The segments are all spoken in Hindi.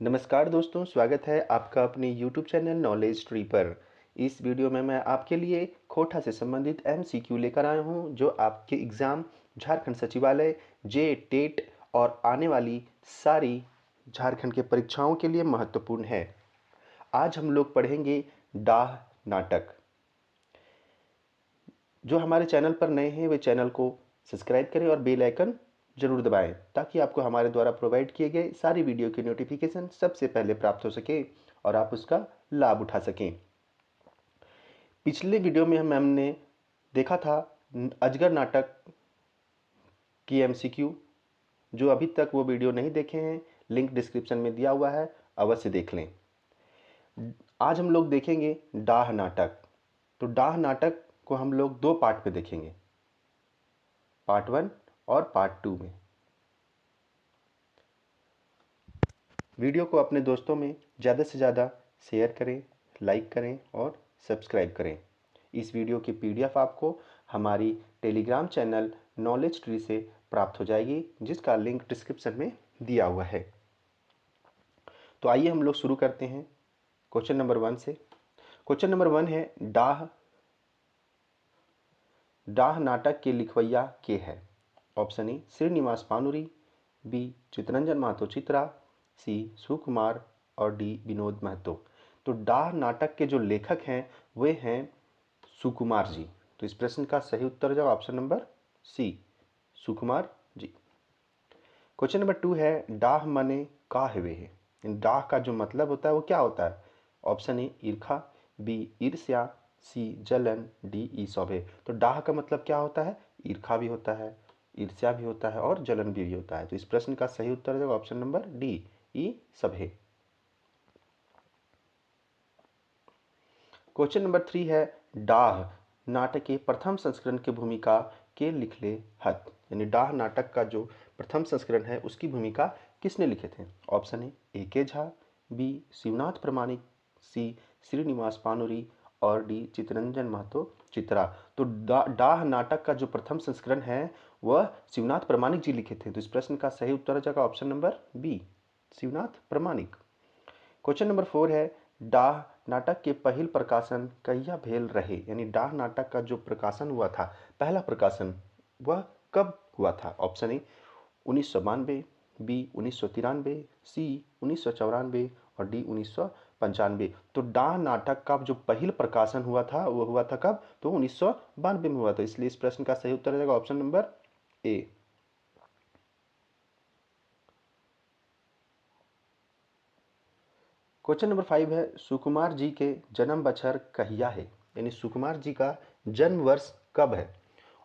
नमस्कार दोस्तों, स्वागत है आपका अपने YouTube चैनल नॉलेज ट्री पर। इस वीडियो में मैं आपके लिए कोटा से संबंधित MCQ लेकर आया हूं, जो आपके एग्ज़ाम झारखंड सचिवालय, जे टेट और आने वाली सारी झारखंड के परीक्षाओं के लिए महत्वपूर्ण है। आज हम लोग पढ़ेंगे डाह नाटक। जो हमारे चैनल पर नए हैं वे चैनल को सब्सक्राइब करें और बेल आइकन जरूर दबाएं, ताकि आपको हमारे द्वारा प्रोवाइड किए गए सारी वीडियो की नोटिफिकेशन सबसे पहले प्राप्त हो सके और आप उसका लाभ उठा सकें। पिछले वीडियो में हमने देखा था अजगर नाटक की MCQ। जो अभी तक वो वीडियो नहीं देखे हैं, लिंक डिस्क्रिप्शन में दिया हुआ है, अवश्य देख लें। आज हम लोग देखेंगे डाह नाटक। तो डाह नाटक को हम लोग दो पार्ट में देखेंगे, पार्ट 1 और पार्ट 2 में। वीडियो को अपने दोस्तों में ज़्यादा से ज़्यादा शेयर करें, लाइक करें और सब्सक्राइब करें। इस वीडियो की PDF आपको हमारी टेलीग्राम चैनल नॉलेज ट्री से प्राप्त हो जाएगी, जिसका लिंक डिस्क्रिप्शन में दिया हुआ है। तो आइए हम लोग शुरू करते हैं क्वेश्चन नंबर 1 से। क्वेश्चन नंबर 1 है डाह नाटक के लिखवैया के है। Option A Srinivas Panuri, B Chittaranjan Mahto Chitra, C Sukumar और डी विनोद महतो। तो डाह नाटक के जो लेखक हैं वे हैं सुकुमार जी। तो इस प्रश्न का सही उत्तर जाओ ऑप्शन नंबर सी, सुकुमार जी। क्वेश्चन नंबर 2 है डाह मने का हेवे है। डाह का जो मतलब होता है वो क्या होता है। ऑप्शन ए ईर्खा, बी ईर्ष्या, सी जलन, डी ईसव है। तो डाह का मतलब क्या होता है, ईर्खा भी होता है, ईर्ष्या भी होता है और जलन भी होता है। तो इस प्रश्न का सही उत्तर है ऑप्शन नंबर डी, ई सब है। क्वेश्चन नंबर 3 है डाह नाटक के प्रथम संस्करण की भूमिका के लिखले हत। यानी डाह नाटक का जो प्रथम संस्करण है उसकी भूमिका किसने लिखे थे। ऑप्शन ए के झा, बी शिवनाथ प्रमाणिक, सी श्रीनिवास पानुरी और डी चितरंजन महतो चित्रा। तो डाह नाटक का जो प्रथम संस्करण है वह शिवनाथ प्रमाणिक जी लिखे थे। तो इस प्रश्न का सही उत्तर हो जाएगा ऑप्शन नंबर बी, शिवनाथ प्रमाणिक। क्वेश्चन नंबर 4 है डाह नाटक के पहल प्रकाशन कहिया भेल रहे। यानी डाह नाटक का जो प्रकाशन हुआ था, पहला प्रकाशन, वह कब हुआ था। ऑप्शन ए 1992, बी 1993, सी 1994 और डी 1995। तो डाह नाटक का जो पहल प्रकाशन हुआ था वो हुआ था कब, तो 1992 में हुआ था। इसलिए इस प्रश्न का सही उत्तर हो जाएगा ऑप्शन नंबर ए। क्वेश्चन नंबर 5 है सुकुमार जी के जन्म बछर कहिया है। यानी सुकुमार जी का जन्म वर्ष कब है।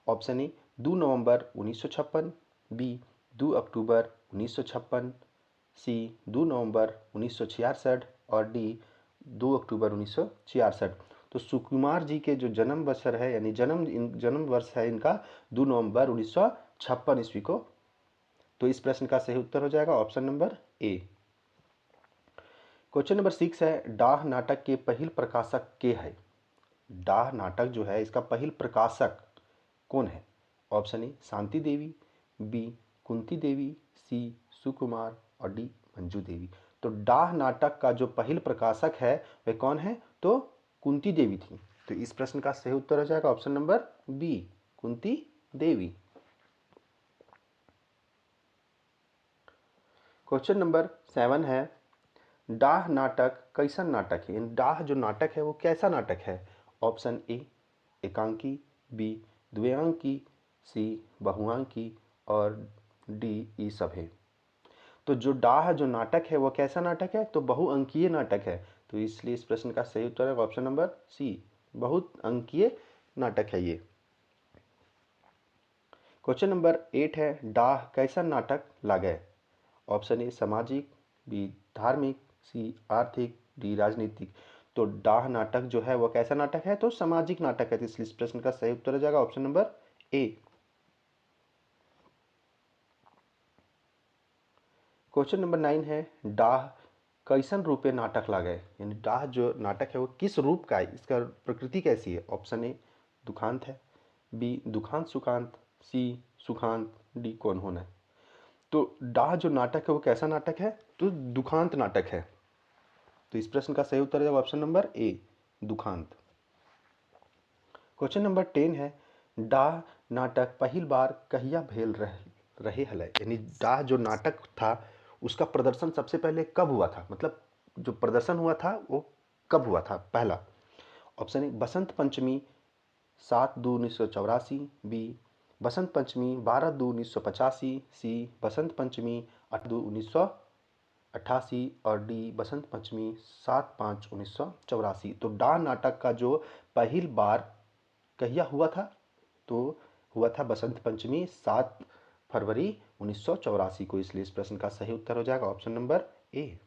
ऑप्शन ए 2 नवंबर 1956, बी 2 अक्टूबर 1956, सी 2 नवंबर 1966 और डी 2 अक्टूबर 1966। तो सुकुमार जी के जो जन्म बछर है यानी जन्म वर्ष है इनका 2 नवंबर 1956 ईस्वी को। तो इस प्रश्न का सही उत्तर हो जाएगा ऑप्शन नंबर ए। क्वेश्चन नंबर 6 है डाह नाटक के पहल प्रकाशक के है। डाह नाटक जो है इसका पहल प्रकाशक कौन है। Option A Shanti Devi, B Kunti Devi, C Sukumar और डी मंजू देवी। तो डाह नाटक का जो पहल प्रकाशक है वह कौन है, तो कुंती देवी थी। तो इस प्रश्न का सही उत्तर हो जाएगा ऑप्शन नंबर बी, कुंती देवी। क्वेश्चन नंबर 7 है डाह नाटक कैसन नाटक है। डाह जो नाटक है वो कैसा नाटक है। ऑप्शन ए एकांकी, बी द्व्यांकी, सी बहुआंकी और डी ई सब है। तो जो डाह जो नाटक है वो कैसा नाटक है, तो बहुअंकीय नाटक है। तो इसलिए इस प्रश्न का सही उत्तर है ऑप्शन नंबर सी, बहुअंकीय नाटक है ये। क्वेश्चन नंबर 8 है डाह कैसा नाटक लागे। ऑप्शन ए सामाजिक, बी धार्मिक, सी आर्थिक, डी राजनीतिक। तो डाह नाटक जो है वो कैसा नाटक है, तो सामाजिक नाटक है। तो इसलिए इस प्रश्न का सही उत्तर हो जाएगा ऑप्शन नंबर ए। क्वेश्चन नंबर 9 है डाह कैसन रूपे नाटक लागे। यानी डाह जो नाटक है वो किस रूप का है, इसका प्रकृति कैसी है। ऑप्शन ए दुखांत है, बी दुखांत सुखांत, सी सुखांत, डी कौन होना है। तो डाह जो नाटक है वो कैसा नाटक है, तो दुखांत नाटक है। तो इस प्रश्न का सही उत्तर है ऑप्शन नंबर ए, दुखांत। क्वेश्चन नंबर 10 है, डाह नाटक पहिल बार कहिया भेल रहे हलै, यानी डाह जो नाटक था उसका प्रदर्शन सबसे पहले कब हुआ था, मतलब जो प्रदर्शन हुआ था वो कब हुआ था पहला। Option A Basant Panchami 7/2/1984, B Basant Panchami 12/2/1985, सी बसंत पंचमी 8/2/1988 और डी बसंत पंचमी 7/5/1984। तो डाह नाटक का जो पहली बार कहिया हुआ था, तो हुआ था बसंत पंचमी 7 फरवरी 1984 को, इसलिए इस प्रश्न का सही उत्तर हो जाएगा ऑप्शन नंबर ए।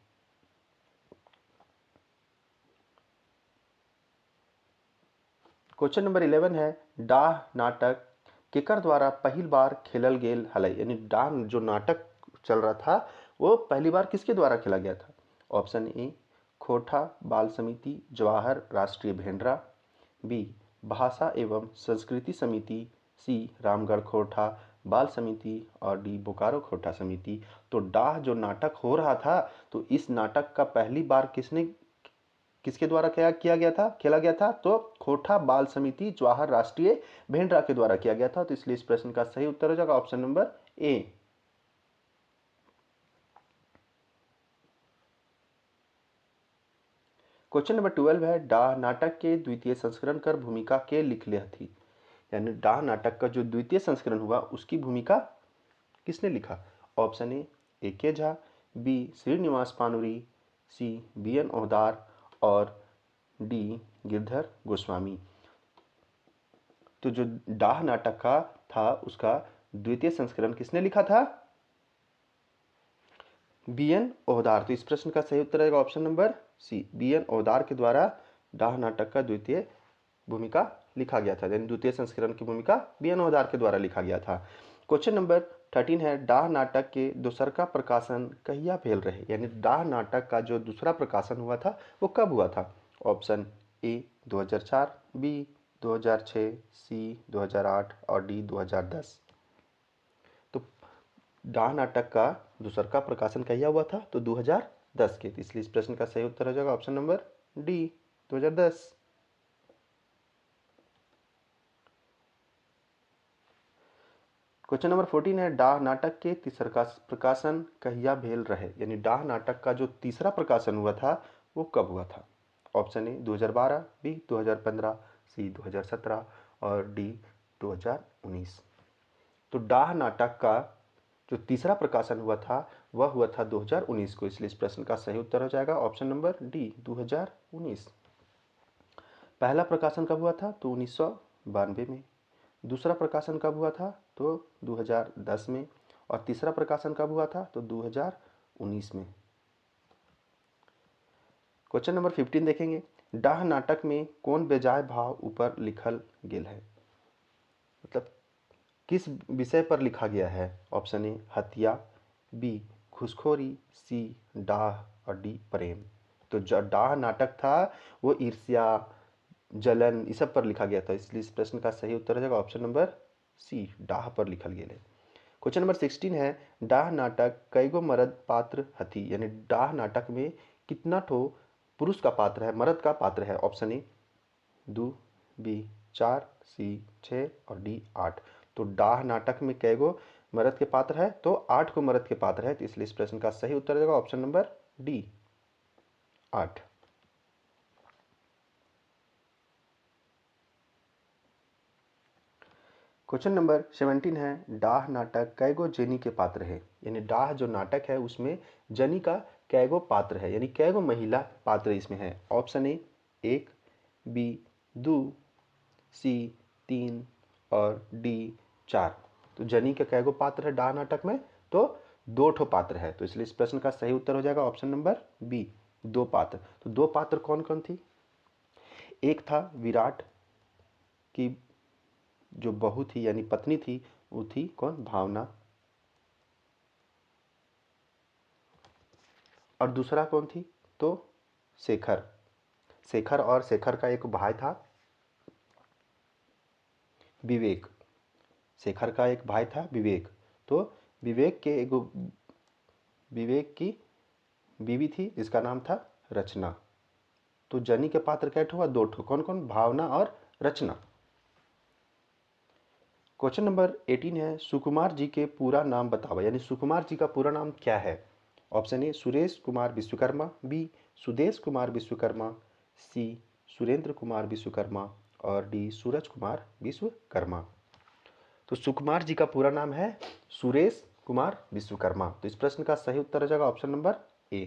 क्वेश्चन नंबर 11 है, डाह नाटक केकर द्वारा पहिल बार खेलल गेल हलै, यानी डाह जो नाटक चल रहा था वो पहली बार किसके द्वारा खेला गया था। ऑप्शन ए खोटा बाल समिति जवाहर राष्ट्रीय भेंडरा, बी भाषा एवं संस्कृति समिति, सी रामगढ़ खोटा बाल समिति और डी बोकारो खोटा समिति। तो डाह जो नाटक हो रहा था तो इस नाटक का पहली बार किसके द्वारा किया गया था, खेला गया था, तो खोटा बाल समिति जवाहर राष्ट्रीय भेंडरा के द्वारा किया गया था। तो इसलिए इस प्रश्न का सही उत्तर हो जाएगा ऑप्शन नंबर ए। क्वेश्चन नंबर 12 है, डाह नाटक के द्वितीय संस्करण कर भूमिका के लिखले थी, यानी डाह नाटक का जो द्वितीय संस्करण हुआ उसकी भूमिका किसने लिखा। ऑप्शन ए के झा, बी श्रीनिवास पानुरी, सी BN ओहदार और डी गिरधर गोस्वामी। तो जो डाह नाटक का था उसका द्वितीय संस्करण किसने लिखा था, BN ओहदार। तो इस प्रश्न का सही उत्तर रहेगा ऑप्शन नंबर सी, BN ओहदार के द्वारा डाह नाटक का द्वितीय भूमिका लिखा गया था, यानी द्वितीय संस्करण की भूमिका BN ओहदार के द्वारा लिखा गया था। क्वेश्चन नंबर 13 है, डाह नाटक के दूसरका प्रकाशन कहिया भेल रहे, यानी डाह नाटक का जो दूसरा प्रकाशन हुआ था वो कब हुआ था। ऑप्शन ए 2004, बी 2006, सी 2008 और डी 2010। तो डाह नाटक का दूसरका प्रकाशन कहिया हुआ था, तो 2010 के, इसलिए इस प्रश्न का सही उत्तर हो जाएगा option number D 2010। Question number 14 है, डाह नाटक के तीसरा प्रकाशन कहिया भेल रहे, यानी डाह नाटक का जो तीसरा प्रकाशन हुआ था वो कब हुआ था। ऑप्शन ए 2012, बी 2015, सी 2017 और डी 2019। तो डाह नाटक का जो तीसरा प्रकाशन हुआ था वह हुआ था 2019 को, इसलिए इस प्रश्न का सही उत्तर हो जाएगा ऑप्शन नंबर डी 2019। पहला प्रकाशन कब हुआ था, तो 1992 में। दूसरा प्रकाशन कब हुआ था, तो 2010 में। और तीसरा प्रकाशन कब हुआ था, तो 2019 में। क्वेश्चन नंबर 15 देखेंगे, डाह नाटक में कौन बेजाय भाव ऊपर लिखल गेल है, मतलब किस विषय पर लिखा गया है। ऑप्शन ए हत्या, बी घूसखोरी, सी डाह और डी प्रेम। तो जो डाह नाटक था वो ईर्ष्या जलन इस सब पर लिखा गया था, इसलिए इस प्रश्न का सही उत्तर हो जाएगा ऑप्शन नंबर सी, डाह पर लिखल गया है। क्वेश्चन नंबर 16 है, डाह नाटक कईगो मर्द पात्र हथी, यानी डाह नाटक में कितना ठो पुरुष का पात्र है, मर्द का पात्र है। ऑप्शन ए 2, बी 4, सी 6 और डी 8। तो डाह नाटक में कैगो मर्द के पात्र है, तो 8 को मर्द के पात्र है, तो इसलिए इस प्रश्न का सही उत्तर देगा option number D 8। Question number 17 है, डाह नाटक कैगो जेनी के पात्र है, यानी डाह जो नाटक है उसमें जनी का कैगो पात्र है, यानी कैगो महिला पात्र इसमें है। ऑप्शन ए 1, बी 2, सी 3 और डी 4। तो जनी का कैगो पात्र है डाह नाटक में, तो 2 ठो पात्र है, तो इसलिए इस प्रश्न का सही उत्तर हो जाएगा ऑप्शन नंबर बी 2 पात्र। तो 2 पात्र कौन कौन थी, एक था विराट की जो बहू थी यानी पत्नी थी, वो थी कौन, भावना। और दूसरा कौन थी, तो शेखर। शेखर और शेखर का एक भाई था विवेक। शेखर का एक भाई था विवेक। तो विवेक की बीवी थी जिसका नाम था रचना। तो जनी के पात्र कै ठो हुआ? 2 ठो। कौन कौन? भावना और रचना। क्वेश्चन नंबर 18 है, सुकुमार जी के पूरा नाम बताओ, यानी सुकुमार जी का पूरा नाम क्या है? Option A Suresh Kumar Vishwakarma, B Sudesh Kumar Vishwakarma, C Surendra Kumar Vishwakarma और डी सूरज कुमार विश्वकर्मा। तो सुकुमार जी का पूरा नाम है सुरेश कुमार विश्वकर्मा। तो इस प्रश्न का सही उत्तर हो जाएगा ऑप्शन नंबर ए।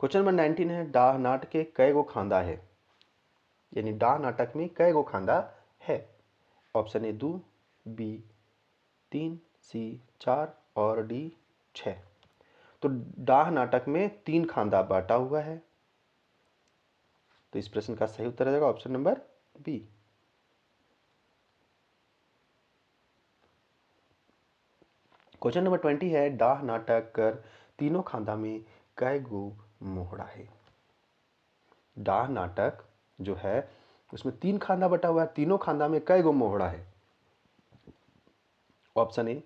क्वेश्चन नंबर 19 है, डाह नाटक के कई गो खांदा है, यानी डाह नाटक में कई गो खांदा है? ऑप्शन ए 2, बी 3, सी 4 और डी 6। तो डाह नाटक में 3 खांदा बांटा हुआ है। तो इस प्रश्न का सही उत्तर हो जाएगा option number B. Question number 20 है, डाह नाटक कर तीनों खांदा में कई गो मोहड़ा है? डाह नाटक जो है उसमें 3 खांदा बटा हुआ है, तीनों खांदा में कई गो मोहड़ा है? ऑप्शन ए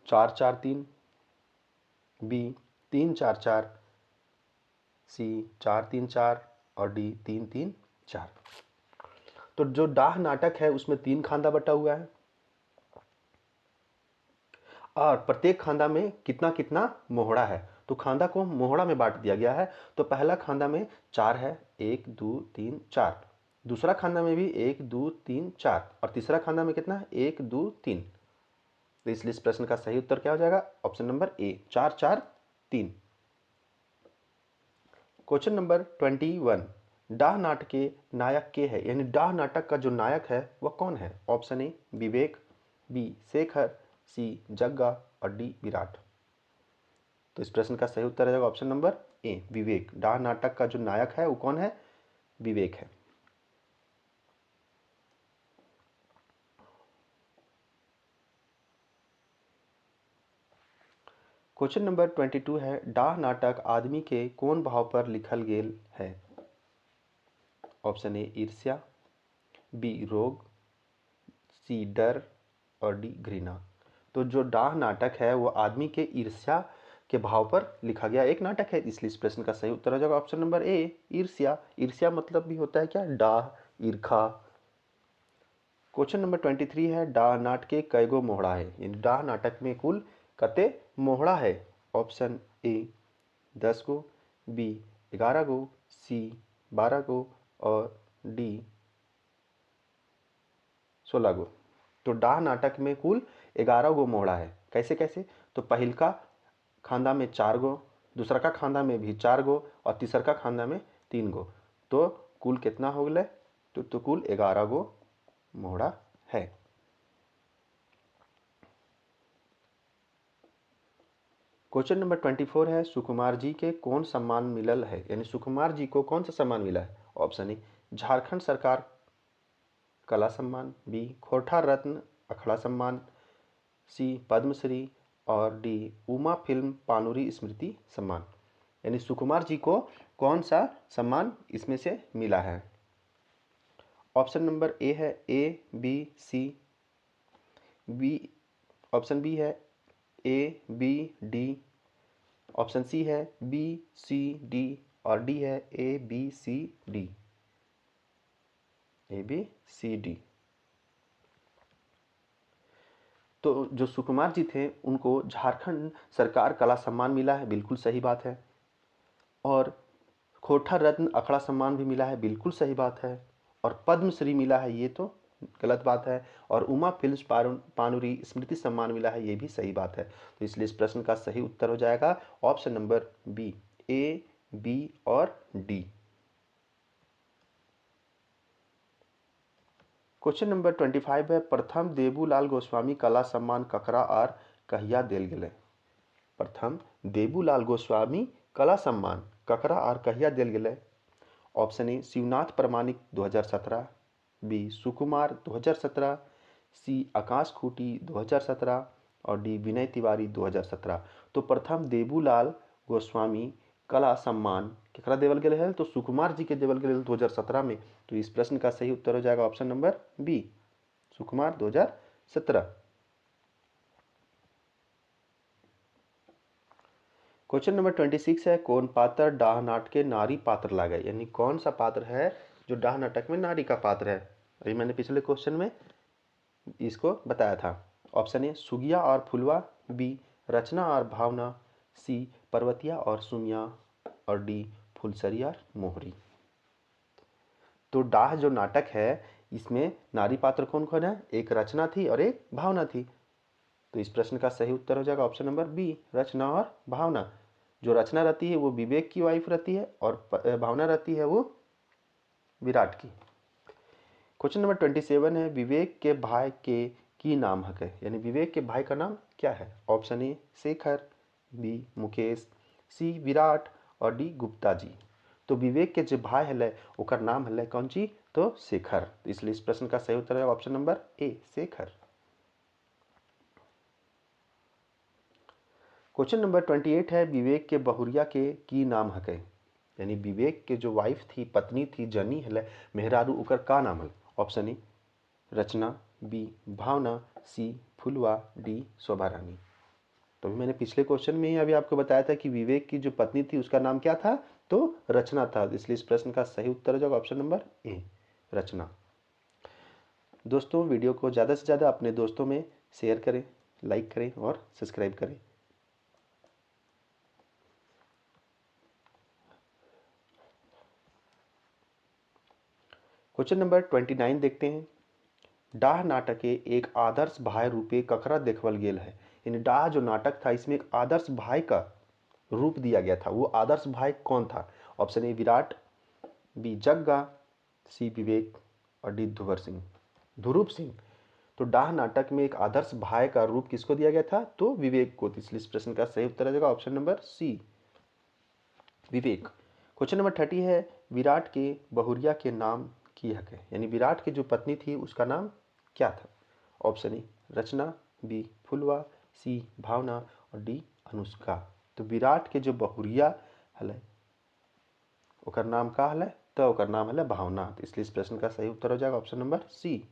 4 4 3, बी 3 4 4, सी 4 3 4 और डी 3 3 4। तो जो डाह नाटक है उसमें 3 खांदा बटा हुआ है और प्रत्येक खांदा में कितना कितना मोहड़ा है। तो खांदा को मोहड़ा में बांट दिया गया है। तो पहला खांदा में 4 है, 1 2 3 4। दूसरा खांदा में भी 1 2 3 4 और तीसरा खांदा में कितना है? 1 2 3। तो इसलिए इस प्रश्न का सही उत्तर क्या हो जाएगा? ऑप्शन नंबर ए 4 4 3। क्वेश्चन नंबर 21, डाह नाटक के नायक के है, यानी डाह नाटक का जो नायक है वह कौन है? Option A Vivek, B Shekhar, C Jagga और डी विराट। तो इस प्रश्न का सही उत्तर है ऑप्शन नंबर ए विवेक। डाह नाटक का जो नायक है वो कौन है? विवेक है। क्वेश्चन नंबर 22 है, डाह नाटक आदमी के कौन भाव पर लिखल गेल है? ऑप्शन ए ईर्ष्या, बी रोग, सी डर और डी घृणा। तो जो डाह नाटक है वो आदमी के ईर्ष्या के भाव पर लिखा गया एक नाटक है, इसलिए इस प्रश्न का सही उत्तर हो जाएगा ऑप्शन नंबर ए ईर्ष्या। ईर्ष्या मतलब भी होता है क्या? डाह, ईर्खा। क्वेश्चन नंबर 23 है, डाह नाटक के कई गो मोहड़ा है, यानी डाह नाटक में कुल कते मोहड़ा है? ऑप्शन ए 10 गो, बी 11 गो, सी 12 गो और डी 16 गो। तो डाह नाटक में कुल 11 गो मोहड़ा है। कैसे कैसे? तो पहिलका खांदा में 4 गो, दूसरा का खांदा में भी 4 गो और तीसरा का खांदा में 3 गो। तो कुल कितना हो गए? तो कुल 11 गो मोहड़ा है। क्वेश्चन नंबर 24 है, सुकुमार जी के कौन सम्मान मिलल है, यानी सुकुमार जी को कौन सा सम्मान मिला है? ऑप्शन ए झारखंड सरकार कला सम्मान, बी खोरठा रत्न अखड़ा सम्मान, सी पद्मश्री और डी उमा फिल्म पानुरी स्मृति सम्मान। यानी सुकुमार जी को कौन सा सम्मान इसमें से मिला है? ऑप्शन नंबर ए है A B C, B option B है A B D, option C है बी सी डी और डी है A B C D. A B C D. तो जो सुकुमार जी थे उनको झारखंड सरकार कला सम्मान मिला है, बिल्कुल सही बात है। और खोरठा रत्न अखड़ा सम्मान भी मिला है, बिल्कुल सही बात है। और पद्मश्री मिला है, ये तो गलत बात है। और उमा फिल्म्स पानुरी स्मृति सम्मान मिला है, ये भी सही बात है। तो इसलिए इस प्रश्न का सही उत्तर हो जाएगा option number B A B और डी। क्वेश्चन नंबर 25 है, प्रथम देबूलाल गोस्वामी कला सम्मान ककरा आर कहिया देल गेलै? प्रथम देबूलाल गोस्वामी कला सम्मान ककरा आर कहिया देल गेलै? ऑप्शन ए शिवनाथ प्रमाणिक 2017, बी सुकुमार 2017, सी आकाश खूटी 2017 और डी विनय तिवारी 2017। तो प्रथम देबूलाल गोस्वामी कला सम्मान केकरा देवल गेल है? तो सुकुमार जी के देवल गेल 2017 में। तो इस प्रश्न का सही उत्तर हो जाएगा ऑप्शन नंबर बी सुकुमार 2017। क्वेश्चन नंबर 26 है, कौन पात्र डाह नाट के नारी पात्र लागे, यानी कौन सा पात्र है जो डाह नाटक में नारी का पात्र है। अभी मैंने पिछले क्वेश्चन में इसको बताया था। ऑप्शन ए सुगिया और फुलवा, बी रचना और भावना, सी पर्वतिया और सुमिया, और डी फुलसरी और मोहरी। तो डाह जो नाटक है इसमें नारी पात्र कौन कौन है, एक रचना थी और एक भावना थी। तो इस प्रश्न का सही उत्तर हो जाएगा ऑप्शन नंबर बी, रचना और भावना। जो रचना रहती है वो विवेक की वाइफ रहती है और भावना रहती है वो विराट की। क्वेश्चन नंबर 27 है, विवेक के भाई के की नाम है, यानी विवेक के भाई का नाम क्या है। Option A Shekhar, B Mukesh, C Virat और डी गुप्ता जी। तो विवेक के जो भाई है ओकर नाम है कौन ची, तो शेखर। इसलिए इस प्रश्न का सही उत्तर है ऑप्शन नंबर ए शेखर। क्वेश्चन नंबर 28 है, विवेक के बहुरिया के की नाम है, यानी विवेक के जो वाइफ थी, पत्नी थी, जनी है मेहरारू, ओकर का नाम है। ऑप्शन ए रचना, बी भावना, सी फुलवा, डी शोभा रानी। तो अभी मैंने पिछले क्वेश्चन में ही अभी आपको बताया था कि विवेक की जो पत्नी थी उसका नाम क्या था, तो रचना था। इसलिए इस प्रश्न का सही उत्तर हो जाएगा ऑप्शन नंबर ए रचना। दोस्तों वीडियो को ज़्यादा से ज़्यादा अपने दोस्तों में शेयर करें, लाइक करें और सब्सक्राइब करें। क्वेश्चन नंबर 29 देखते हैं। डाह नाटके एक आदर्श भाई रूपे ककरा देखवल गेल है, यानी डाह जो नाटक था इसमें एक आदर्श भाई का रूप दिया गया था। वो आदर्श भाई कौन था। ऑप्शन ए विराट, बी जग्गा, सी विवेक और डी ध्रुव सिंह। तो डाह नाटक में एक आदर्श भाई का रूप किसको दिया गया था, तो विवेक को। इसलिए इस प्रश्न का सही उत्तर आ जाएगा ऑप्शन नंबर सी विवेक। क्वेश्चन नंबर 30 है, विराट के बहुरिया के नाम की हक है, यानी विराट की जो पत्नी थी उसका नाम क्या था। ऑप्शन ए रचना, बी फुलवा, सी भावना और डी अनुष्का। तो विराट के जो बहुरिया हल ओकर नाम का हल, तो ओकर नाम हल भावना। तो इसलिए इस प्रश्न का सही उत्तर हो जाएगा ऑप्शन नंबर सी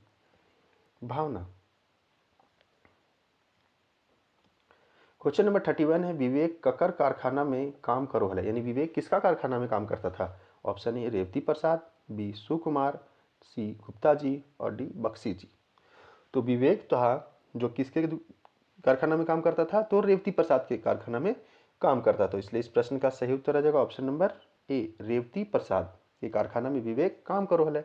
भावना। क्वेश्चन नंबर 31 है, विवेक ककर कारखाना में काम करो हल, यानी विवेक किसका कारखाना में काम करता था। Option A Revathi Prasad, B Sukumar, C Gupta ji और डी बख्शी जी। तो विवेक था जो किसके कारखाना में काम करता था, तो रेवती प्रसाद के कारखाना में काम करता था। इसलिए इस प्रश्न का सही उत्तर आ जाएगा ऑप्शन नंबर ए रेवती प्रसाद के कारखाना में विवेक काम करो हल।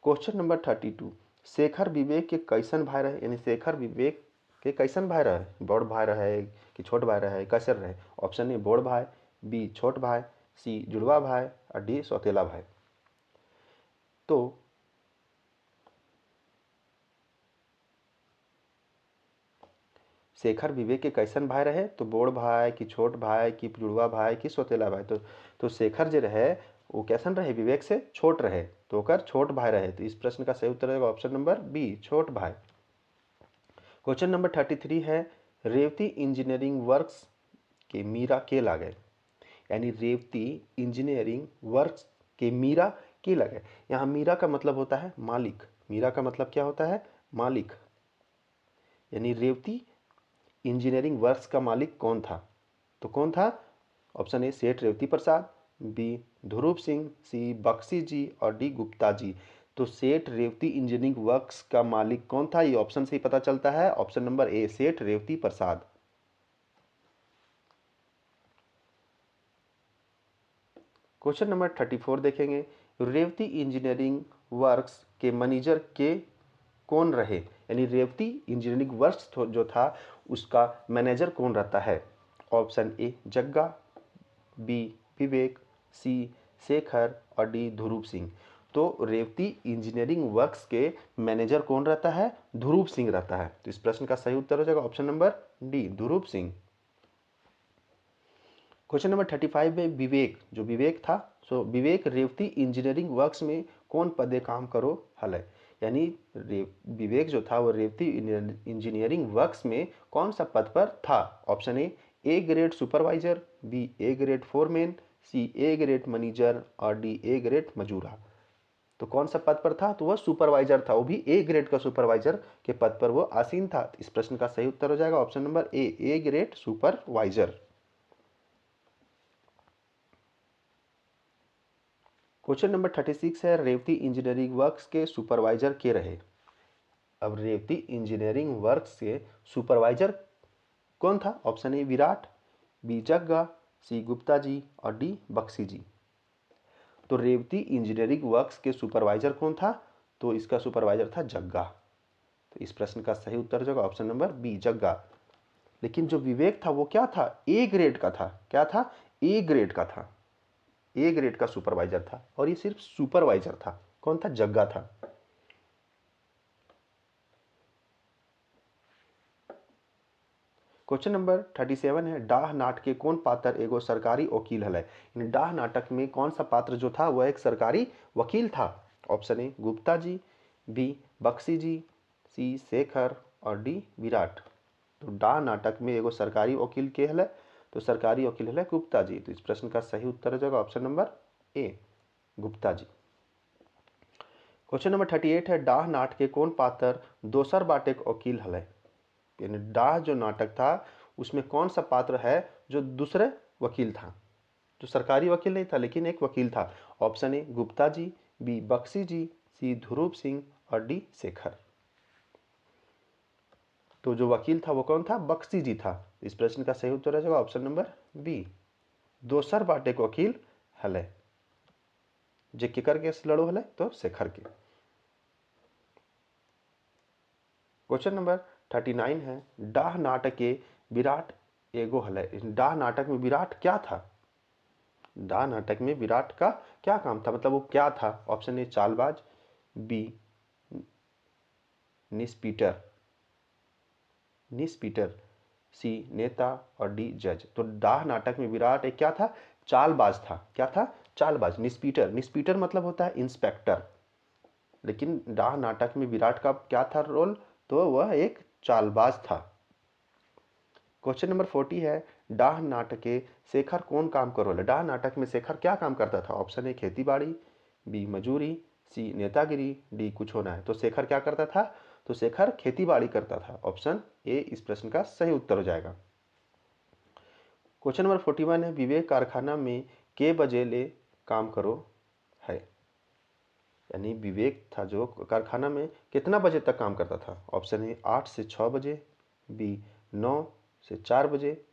क्वेश्चन नंबर 32, शेखर विवेक के कैसन भाई रहे, यानी शेखर विवेक के कैसन भाई रहे, बड़ भाई रहे कि छोट भाई रहे, कैसन रहे। ऑप्शन ए बड़ भाई, बी छोट भाई, सी जुड़वा भाई और डी सौतेला भाई। तो शेखर विवेक के कैसन भाई रहे, तो बड़ भाई कि छोट भाई कि जुड़वा भाई कि सौतेला भाई। तो शेखर जो रहे वो कैसन रहे, विवेक से छोट रहे, तो ओकर छोट भाई रहे। तो इस प्रश्न का सही उत्तर रहेगा ऑप्शन नंबर बी छोट भाई। क्वेश्चन नंबर 33 है, रेवती इंजीनियरिंग वर्क्स के मीरा के लागे, यानी रेवती इंजीनियरिंग वर्क्स के मीरा के लागे। यहाँ मीरा का मतलब होता है मालिक, मीरा का मतलब क्या होता है, मालिक। यानी रेवती इंजीनियरिंग वर्क्स का मालिक कौन था, तो कौन था। ऑप्शन ए सेठ रेवती प्रसाद, बी ध्रुव सिंह, सी बख्शी जी और डी गुप्ता जी। तो सेठ रेवती इंजीनियरिंग वर्क्स का मालिक कौन था, ये ऑप्शन से ही पता चलता है, ऑप्शन नंबर ए सेठ रेवती प्रसाद। क्वेश्चन नंबर 34 देखेंगे, रेवती इंजीनियरिंग वर्क्स के मैनेजर के कौन रहे, यानी रेवती इंजीनियरिंग वर्क्स जो था उसका मैनेजर कौन रहता है। ऑप्शन ए जग्गा, बी विवेक, सी शेखर और डी ध्रुव सिंह। तो रेवती इंजीनियरिंग वर्क्स के मैनेजर कौन रहता है, ध्रुव सिंह रहता है। तो इस प्रश्न का सही उत्तर हो जाएगा ऑप्शन नंबर डी ध्रुव सिंह। क्वेश्चन नंबर 35 में विवेक जो विवेक था, सो विवेक रेवती इंजीनियरिंग वर्क्स में कौन पदे काम करो हल, यानी विवेक जो था वो रेवती इंजीनियरिंग वर्क्स में कौन सा पद पर था। Option A grade supervisor, B A grade foreman, C A grade manager और डी ए ग्रेड मजूरा। तो कौन सा पद पर था, तो वह सुपरवाइजर था, वो भी ए ग्रेड का सुपरवाइजर के पद पर वो आसीन था। इस प्रश्न का सही उत्तर हो जाएगा ऑप्शन नंबर ए ग्रेड सुपरवाइजर। क्वेश्चन नंबर 36 है, रेवती इंजीनियरिंग वर्क्स के सुपरवाइजर के रहे। अब रेवती इंजीनियरिंग वर्क्स के सुपरवाइजर कौन था? ऑप्शन ए विराट, बी जग्गा, सी गुप्ता जी और डी बख्शी जी। तो रेवती इंजीनियरिंग वर्क्स के सुपरवाइजर कौन था? तो इसका सुपरवाइजर था जग्गा। तो इस प्रश्न का सही उत्तर हो जाएगा ऑप्शन नंबर बी जग्गा। लेकिन जो विवेक था वो क्या था? ए ग्रेड का था। क्या था? ए ग्रेड का था। ए ग्रेड का सुपरवाइजर था और ये सिर्फ सुपरवाइजर था। कौन था? जग्गा था। क्वेश्चन नंबर 37 है, डाह नाट के कौन पात्र एगो सरकारी वकील हलै? डाह नाटक में कौन सा पात्र जो था वह एक सरकारी वकील था? Option A Gupta ji, B Bakshi ji, C Shekhar और डी विराट। तो डाह नाटक में एगो सरकारी वकील के हलै? तो सरकारी वकील हलै गुप्ता जी। तो इस प्रश्न का सही उत्तर हो जाएगा option number A Gupta ji. Question number 38 है, डाह नाट के कौन पात्र दोसर बाटे वकील हलै? यानी डाह जो नाटक था उसमें कौन सा पात्र है जो दूसरे वकील था, जो सरकारी वकील नहीं था लेकिन एक वकील था? Option A Gupta ji, B Bakshi ji, C Dhruv Singh और डी शेखर। तो जो वकील था वो कौन था? बख्शी जी था। इस प्रश्न का सही उत्तर हो जाएगा ऑप्शन नंबर बी दोसर बाटे के वकील हलै। जे केकर केस लड़ो हलै? तो शेखर के। क्वेश्चन नंबर 39 है, डाह नाटक के विराट एगो हलै। डाह नाटक में विराट क्या था? डाह नाटक में विराट का क्या काम था, मतलब वो क्या था? ऑप्शन ए चालबाज, बी निस्पीटर निस्पीटर, सी नेता और डी जज। तो डाह नाटक में विराट एक क्या था? चालबाज था। क्या था? चालबाज। निस्पीटर, निस्पीटर मतलब होता है इंस्पेक्टर, लेकिन डाह नाटक में विराट का क्या था रोल? तो वह एक चालबाज था। क्वेश्चन नंबर 40 है, डाह नाटक के शेखर कौन काम करो? डाह नाटक में शेखर क्या काम करता था? ऑप्शन ए खेती बाड़ी, बी मजूरी, सी नेतागिरी, डी कुछ होना है। तो शेखर क्या करता था? तो शेखर खेती बाड़ी करता था। ऑप्शन ए इस प्रश्न का सही उत्तर हो जाएगा। क्वेश्चन नंबर 41 है, विवेक कारखाना में के बजे ले काम करो है? यानी विवेक था जो कारखाना में कितना बजे तक काम करता था? ऑप्शन ए 8 से 6 बजे, बी 9 से 4 बजे,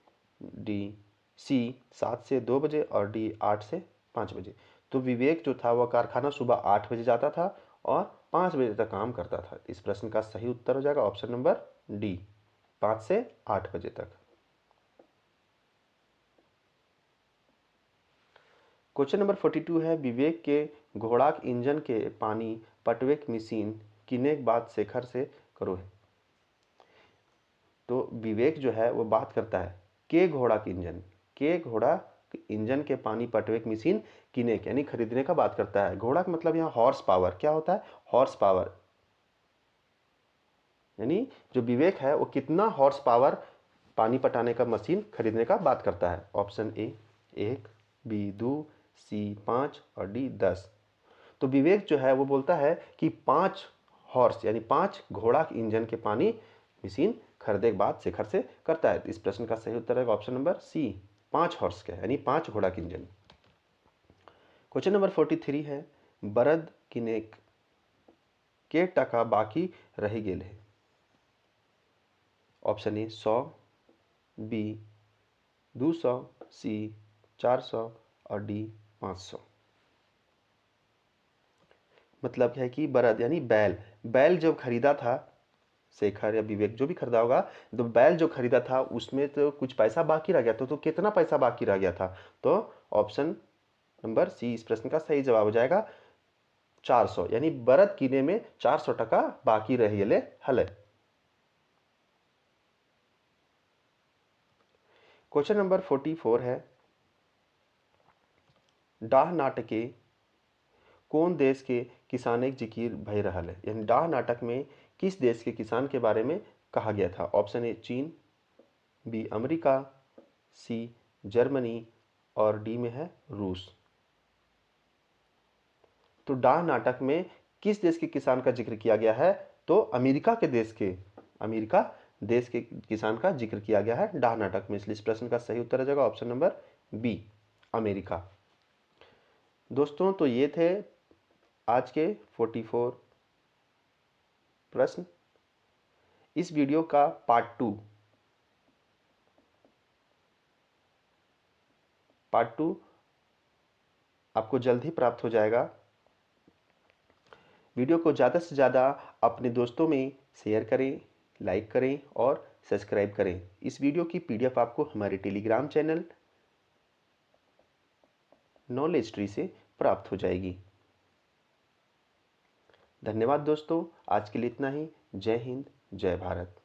डी सी 7 से 2 बजे और डी 8 से 5 बजे। तो विवेक जो था वह कारखाना सुबह 8 बजे जाता था और 5 बजे तक काम करता था। इस प्रश्न का सही उत्तर हो जाएगा ऑप्शन नंबर डी 5 से 8 बजे तक। क्वेश्चन नंबर 42 है, विवेक के घोड़ाक इंजन के पानी पटवेक मशीन किने बात शेखर से करो है? तो विवेक जो है वो बात करता है के घोड़ा के इंजन के पानी पटवेक मशीन किने के यानी खरीदने का बात करता है। घोड़ा का मतलब यहाँ हॉर्स पावर। क्या होता है? Horse power. यानी जो विवेक है वो कितना हॉर्स पावर पानी पटाने का मशीन खरीदने का बात करता है। ऑप्शन ए 1, बी 2, सी 5 और डी 10। तो विवेक जो है वो बोलता है कि 5 हॉर्स यानी 5 घोड़ा के इंजन के पानी मशीन खरीदने के बाद शेखर से करता है। इस प्रश्न का सही उत्तर है ऑप्शन नंबर सी 5 हॉर्स का यानी 5 घोड़ा के इंजन। क्वेश्चन नंबर 43 है, बरद किने के टका बाकी रह गेल है? ऑप्शन ए 100, बी 200, सी 400 और डी 500। मतलब है कि बरद यानी बैल, बैल जब खरीदा था शेखर या विवेक जो भी खरीदा होगा, तो बैल जो खरीदा था उसमें तो कुछ पैसा बाकी रह गया था। तो कितना पैसा बाकी रह गया था? तो ऑप्शन नंबर सी इस प्रश्न का सही जवाब हो जाएगा 400। यानी बरद किने में 400 टका बाकी रह गेले हले। क्वेश्चन नंबर 44 है, डाह नाटके कौन देश के किसानक जिकिर भय रहा है? यानी डाह नाटक में किस देश के किसान के बारे में कहा गया था? ऑप्शन ए चीन, बी अमेरिका, सी जर्मनी और डी में है रूस। तो डाह नाटक में किस देश के किसान का जिक्र किया गया है? तो अमेरिका देश के किसान का जिक्र किया गया है डाह नाटक में। इसलिए इस प्रश्न का सही उत्तर हो जाएगा ऑप्शन नंबर बी अमेरिका। दोस्तों, तो ये थे आज के 44 प्रश्न। इस वीडियो का पार्ट टू आपको जल्द ही प्राप्त हो जाएगा। वीडियो को ज़्यादा से ज़्यादा अपने दोस्तों में शेयर करें, लाइक करें और सब्सक्राइब करें। इस वीडियो की पीडीएफ आपको हमारे टेलीग्राम चैनल नॉलेज ट्री से प्राप्त हो जाएगी। धन्यवाद दोस्तों, आज के लिए इतना ही। जय हिंद, जय भारत।